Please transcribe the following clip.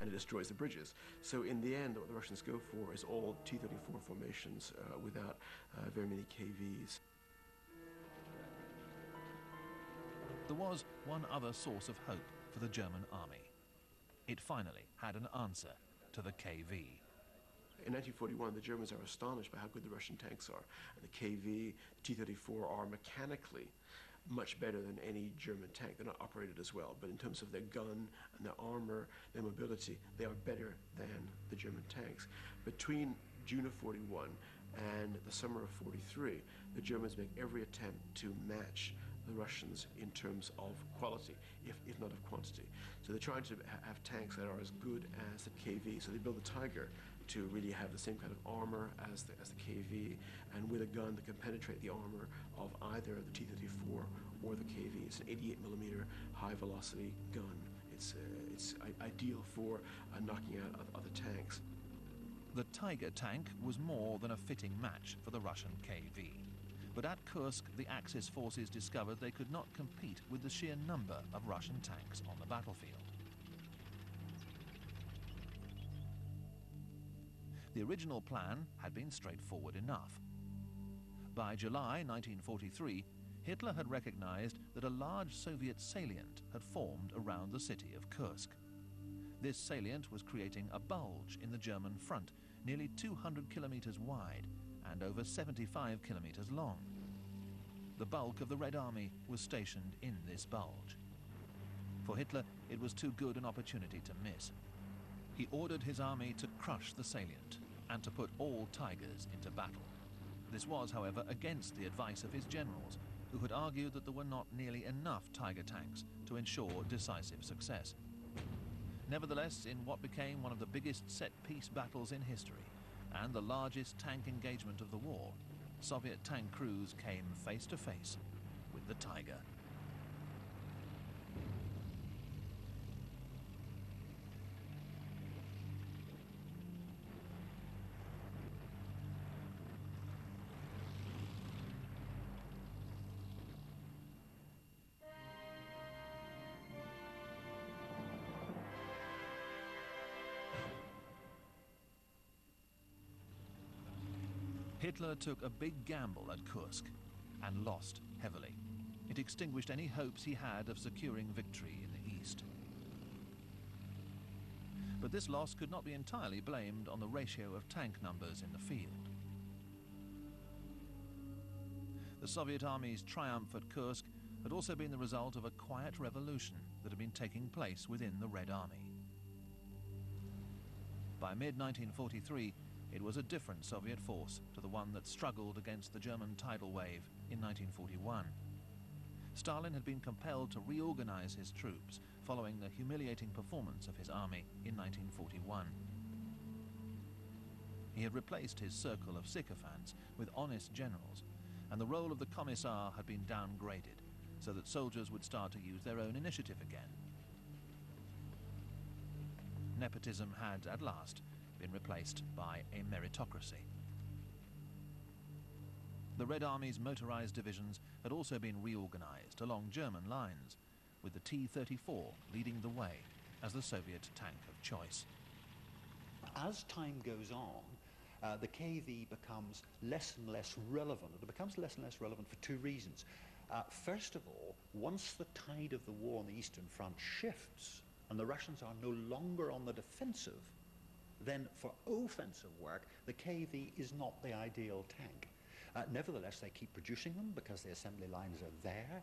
and it destroys the bridges. So in the end, what the Russians go for is all T-34 formations without very many KVs. There was one other source of hope for the German army. It finally had an answer to the KV. In 1941, the Germans are astonished by how good the Russian tanks are. And the KV, T-34 are mechanically much better than any German tank. They're not operated as well, but in terms of their gun and their armor, their mobility, they are better than the German tanks. Between June of 41 and the summer of 43, the Germans make every attempt to match the Russians in terms of quality, if not of quantity. So they're trying to have tanks that are as good as the KV. So they build the Tiger to really have the same kind of armor as the KV, and with a gun that can penetrate the armor of either the T-34 or the KV. It's an 88mm high-velocity gun. It's ideal for knocking out other tanks. The Tiger tank was more than a fitting match for the Russian KV. But at Kursk, the Axis forces discovered they could not compete with the sheer number of Russian tanks on the battlefield. The original plan had been straightforward enough. By July 1943, Hitler had recognized that a large Soviet salient had formed around the city of Kursk. This salient was creating a bulge in the German front, nearly 200 kilometers wide and over 75 kilometers long. The bulk of the Red Army was stationed in this bulge. For Hitler, it was too good an opportunity to miss. He ordered his army to crush the salient and to put all Tigers into battle. This was, however, against the advice of his generals, who had argued that there were not nearly enough Tiger tanks to ensure decisive success. Nevertheless, in what became one of the biggest set-piece battles in history and the largest tank engagement of the war, Soviet tank crews came face to face with the Tiger. Hitler took a big gamble at Kursk and lost heavily. It extinguished any hopes he had of securing victory in the east. But this loss could not be entirely blamed on the ratio of tank numbers in the field. The Soviet army's triumph at Kursk had also been the result of a quiet revolution that had been taking place within the Red Army. By mid-1943, it was a different Soviet force to the one that struggled against the German tidal wave in 1941. Stalin had been compelled to reorganize his troops following the humiliating performance of his army in 1941. He had replaced his circle of sycophants with honest generals, and the role of the commissar had been downgraded so that soldiers would start to use their own initiative again. Nepotism had, at last, been replaced by a meritocracy. The Red Army's motorized divisions had also been reorganized along German lines, with the T-34 leading the way as the Soviet tank of choice. As time goes on, the KV becomes less and less relevant. It becomes less and less relevant for two reasons. First of all, once the tide of the war on the Eastern Front shifts and the Russians are no longer on the defensive, then for offensive work, the KV is not the ideal tank. Nevertheless, they keep producing them because the assembly lines are there.